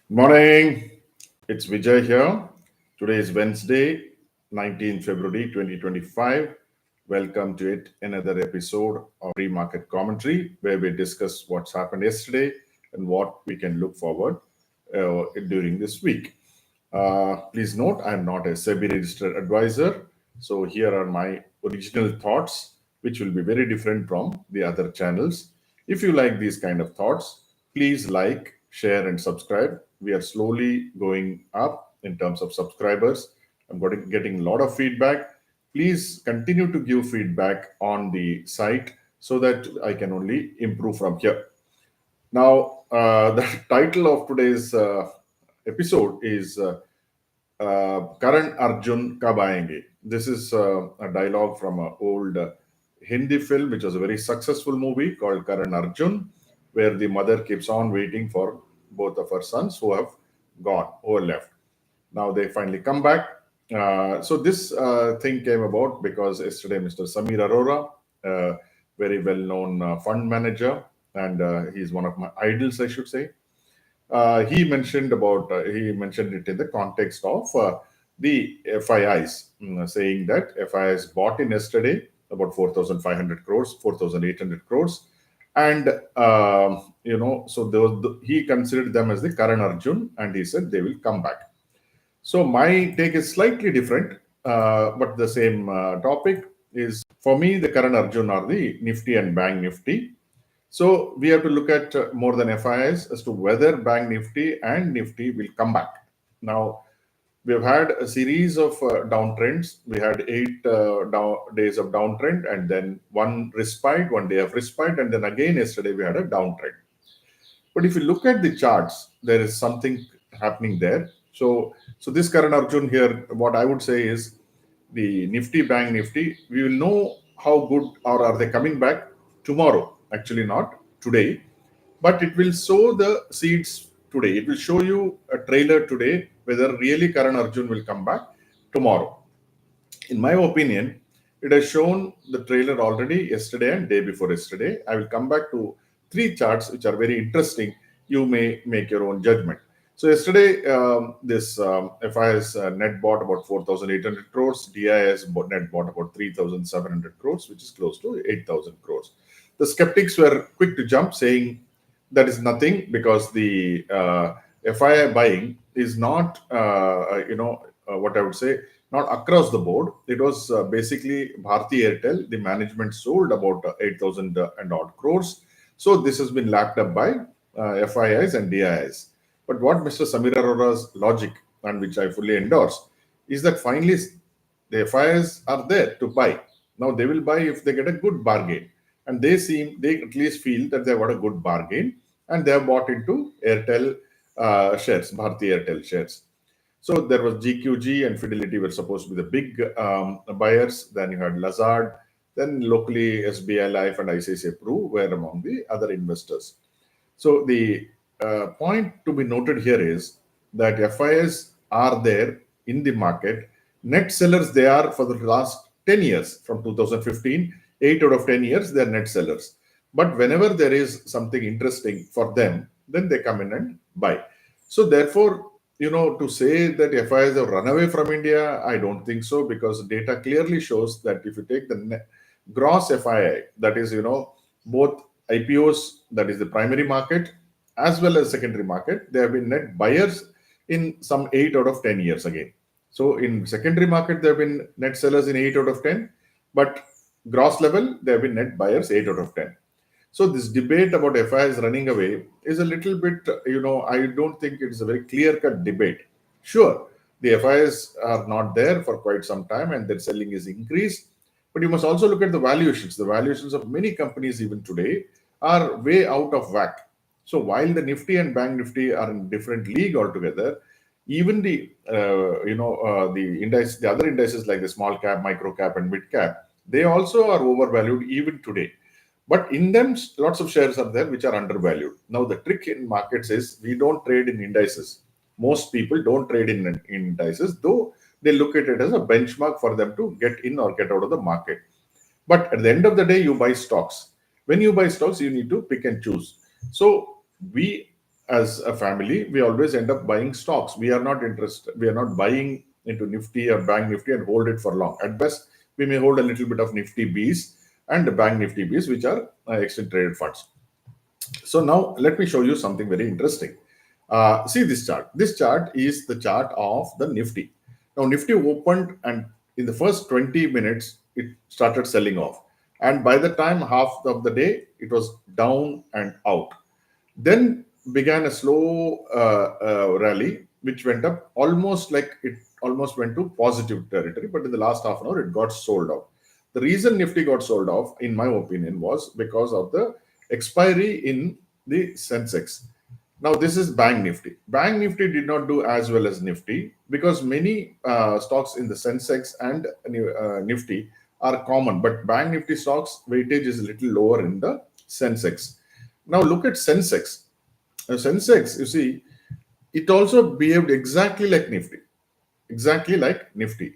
Morning, it's Vijay here. Today is Wednesday, 19th February 2025. Welcome to another episode of Pre-Market Commentary, where we discuss what's happened yesterday and what we can look forward during this week. Please note, I'm not a SEBI registered advisor, so here are my original thoughts, which will be very different from the other channels. If you like these kind of thoughts, please like, share, and subscribe. We are slowly going up in terms of subscribers. I'm getting a lot of feedback. Please continue to give feedback on the site so that I can only improve from here. Now, the title of today's episode is Karan Arjun Kab Ayenge. This is a dialogue from an old Hindi film, which was a very successful movie called Karan Arjun, where the mother keeps on waiting for both of her sons who have gone or left. Now they finally come back. So this thing came about because yesterday Mr. Samir Arora, very well-known fund manager, and he's one of my idols, I should say. He mentioned it in the context of the FIIs, saying that FIIs bought in yesterday about 4,500 crores, 4,800 crores, and so he considered them as the Karan Arjun, and he said they will come back. So my take is slightly different, but the same topic is, for me, the Karan Arjun are the Nifty and Bank Nifty. So we have to look at more than FIIs as to whether Bank Nifty and Nifty will come back. Now, we have had a series of downtrends. We had 8 days of downtrend and then one respite, 1 day of respite, and then again yesterday we had a downtrend. But if you look at the charts, there is something happening there. So this Karan Arjun here, what I would say is the Nifty, Bank Nifty, we will know how good or are they coming back tomorrow. Actually, not today, but it will sow the seeds today. It will show you a trailer today whether really Karan Arjun will come back tomorrow. In my opinion, it has shown the trailer already yesterday and day before yesterday. I will come back to three charts which are very interesting. You may make your own judgment. So yesterday, this FIS net bought about 4,800 crores. DIS net bought about 3,700 crores, which is close to 8,000 crores. The skeptics were quick to jump, saying that is nothing because the FII buying is not, what I would say, not across the board. It was basically Bharti Airtel. The management sold about 8,000 and odd crores. So this has been lapped up by FIIs and DIIs. But what Mr. Samir Arora's logic, and which I fully endorse, is that finally the FIIs are there to buy. Now they will buy if they get a good bargain. And they at least feel that they have got a good bargain and they have bought into Airtel shares, Bharti Airtel shares. So there was GQG and Fidelity were supposed to be the big buyers. Then you had Lazard. Then locally SBI Life and ICICI Pru were among the other investors. So the point to be noted here is that FIs are there in the market. Net sellers they are for the last 10 years from 2015. 8 out of 10 years, they are net sellers. But whenever there is something interesting for them, then they come in and buy. So therefore, to say that FIs have run away from India, I don't think so, because data clearly shows that if you take the gross FII, that is, both IPOs, that is the primary market, as well as secondary market, they have been net buyers in some 8 out of 10 years again. So in secondary market, there have been net sellers in 8 out of 10, but gross level, they have been net buyers 8 out of 10. So this debate about FIs running away is a little bit, I don't think it is a very clear-cut debate. Sure, the FIs are not there for quite some time and their selling is increased. But you must also look at the valuations. The valuations of many companies even today are way out of whack. So while the Nifty and Bank Nifty are in different league altogether, even the the other indices like the small cap, micro cap, and mid cap, they also are overvalued even today. But in them, lots of shares are there which are undervalued. Now, the trick in markets is we don't trade in indices. Most people don't trade in indices, though they look at it as a benchmark for them to get in or get out of the market. But at the end of the day, you buy stocks. When you buy stocks, you need to pick and choose. So we as a family, we always end up buying stocks. We are not interested. We are not buying into Nifty or Bank Nifty and hold it for long. At best, we may hold a little bit of Nifty Bs and Bank Nifty Bs, which are exchange traded funds. So now let me show you something very interesting. See this chart. This chart is the chart of the Nifty. Now Nifty opened, and in the first 20 minutes, it started selling off. And by the time half of the day, it was down and out. Then began a slow rally, which went up almost like it almost went to positive territory. But in the last half an hour, it got sold off. The reason Nifty got sold off, in my opinion, was because of the expiry in the Sensex. Now, this is Bank Nifty. Bank Nifty did not do as well as Nifty because many stocks in the Sensex and Nifty are common, but Bank Nifty stocks weightage is a little lower in the Sensex. Now, look at Sensex. Sensex, you see, it also behaved exactly like Nifty. Exactly like Nifty.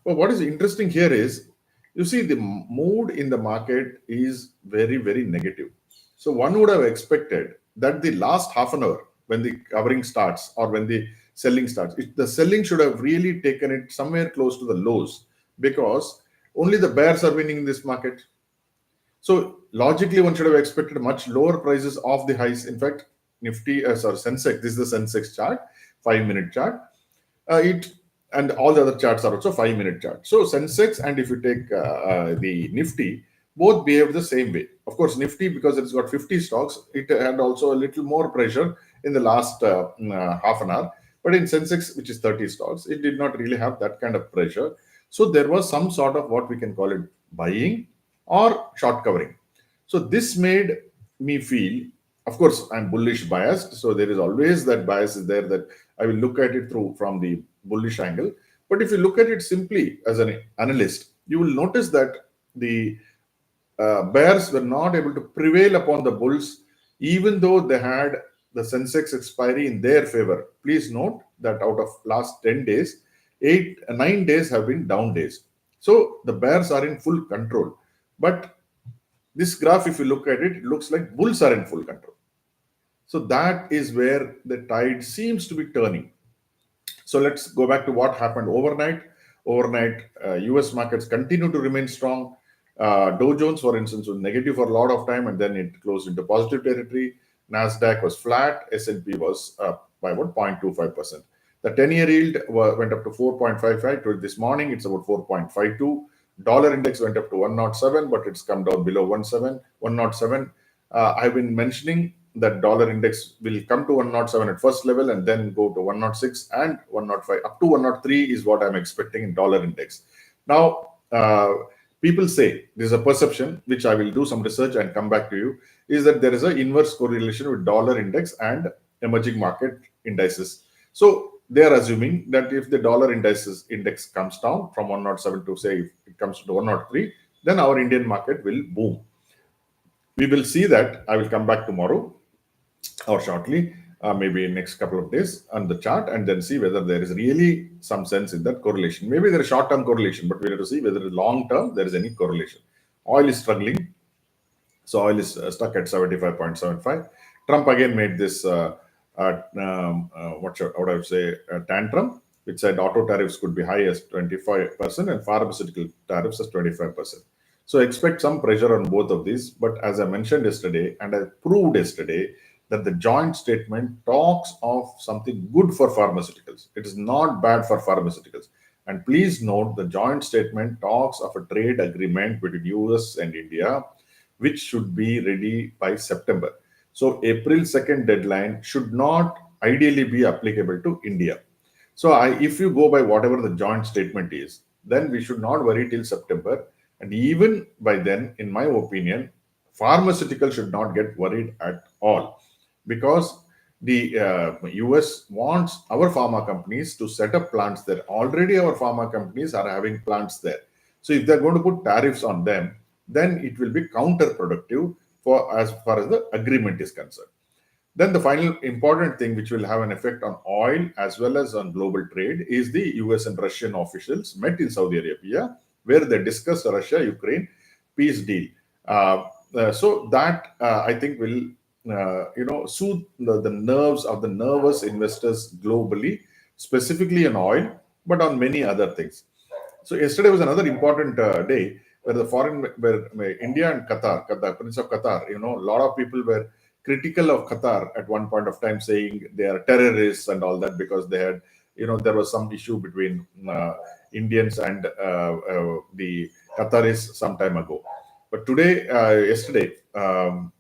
But what is interesting here is, you see, the mood in the market is very, very negative. So one would have expected that the last half an hour, when the covering starts or when the selling starts, the selling should have really taken it somewhere close to the lows, because only the bears are winning in this market. So logically, one should have expected much lower prices of the highs. In fact, Nifty, Sensex, this is the Sensex chart, 5-minute chart. It and all the other charts are also 5-minute charts. So Sensex, and if you take the Nifty, both behave the same way. Of course, Nifty, because it's got 50 stocks, it had also a little more pressure in the last half an hour. But in Sensex, which is 30 stocks, it did not really have that kind of pressure. So there was some sort of what we can call it buying or short covering. So this made me feel, of course, I'm bullish biased. So there is always that bias is there, that I will look at it through from the bullish angle. But if you look at it simply as an analyst, you will notice that the bears were not able to prevail upon the bulls, even though they had the Sensex expiry in their favor. Please note that out of last 10 days, 9 days have been down days. So the bears are in full control. But this graph, if you look at it, it looks like bulls are in full control. So that is where the tide seems to be turning. So let's go back to what happened overnight. Overnight, US markets continue to remain strong. Dow Jones, for instance, was negative for a lot of time, and then it closed into positive territory. Nasdaq was flat. S&P was up by about 0.25%. The 10-year yield went up to 4.55. This morning, it's about 4.52. Dollar index went up to 107, but it's come down below 107. I've been mentioning that dollar index will come to 107 at first level and then go to 106 and 105. Up to 103 is what I'm expecting in dollar index. Now, people say, there's a perception, which I will do some research and come back to you, is that there is an inverse correlation with dollar index and emerging market indices. So they are assuming that if the dollar index comes down from 107 to, say, if it comes to 103, then our Indian market will boom. We will see that. I will come back tomorrow or shortly, maybe in next couple of days, on the chart, and then see whether there is really some sense in that correlation. Maybe there is short-term correlation, but we have to see whether long-term there is any correlation. Oil is struggling. So oil is stuck at 75.75. Trump again made this, what I would say, tantrum, which said auto tariffs could be high as 25% and pharmaceutical tariffs as 25%. So expect some pressure on both of these. But as I mentioned yesterday, and I proved yesterday, that the joint statement talks of something good for pharmaceuticals. It is not bad for pharmaceuticals. And please note, the joint statement talks of a trade agreement between US and India, which should be ready by September. So April 2nd deadline should not ideally be applicable to India. So if you go by whatever the joint statement is, then we should not worry till September. And even by then, in my opinion, pharmaceuticals should not get worried at all, because the US wants our pharma companies to set up plants there. Already our pharma companies are having plants there. So if they're going to put tariffs on them, then it will be counterproductive for as far as the agreement is concerned. Then the final important thing which will have an effect on oil as well as on global trade is the US and Russian officials met in Saudi Arabia, where they discussed the Russia-Ukraine peace deal. So that I think will soothe the nerves of the nervous investors globally, specifically on oil, but on many other things. So yesterday was another important day where where India and Qatar, Prince of Qatar, a lot of people were critical of Qatar at one point of time, saying they are terrorists and all that because they had, there was some issue between Indians and the Qataris some time ago. But yesterday, Prime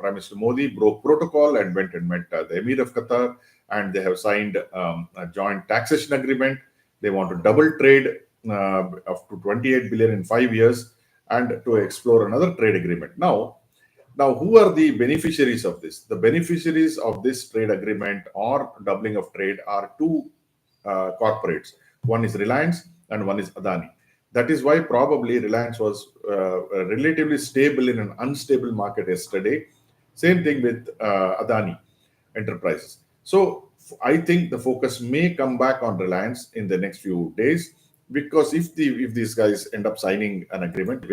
Minister Modi broke protocol and went and met the Emir of Qatar, and they have signed a joint taxation agreement. They want to double trade up to 28 billion in 5 years, and to explore another trade agreement. Now, who are the beneficiaries of this? The beneficiaries of this trade agreement or doubling of trade are two corporates. One is Reliance and one is Adani. That is why probably Reliance was relatively stable in an unstable market yesterday. Same thing with Adani Enterprises. So I think the focus may come back on Reliance in the next few days, because if these guys end up signing an agreement,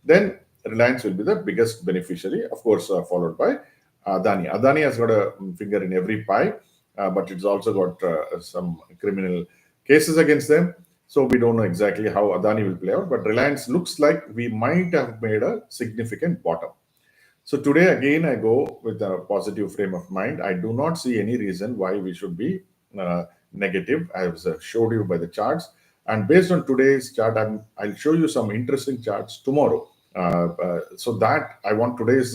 then Reliance will be the biggest beneficiary, of course, followed by Adani. Adani has got a finger in every pie, but it's also got some criminal cases against them. So we don't know exactly how Adani will play out, but Reliance looks like we might have made a significant bottom. So today again, I go with a positive frame of mind. I do not see any reason why we should be negative. I have showed you by the charts, and based on today's chart, I'll show you some interesting charts tomorrow. So that I want today's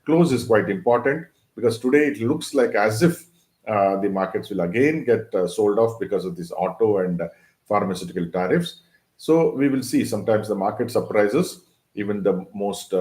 close is quite important, because today it looks like as if the markets will again get sold off because of this auto and pharmaceutical tariffs. So we will see. Sometimes the market surprises even the most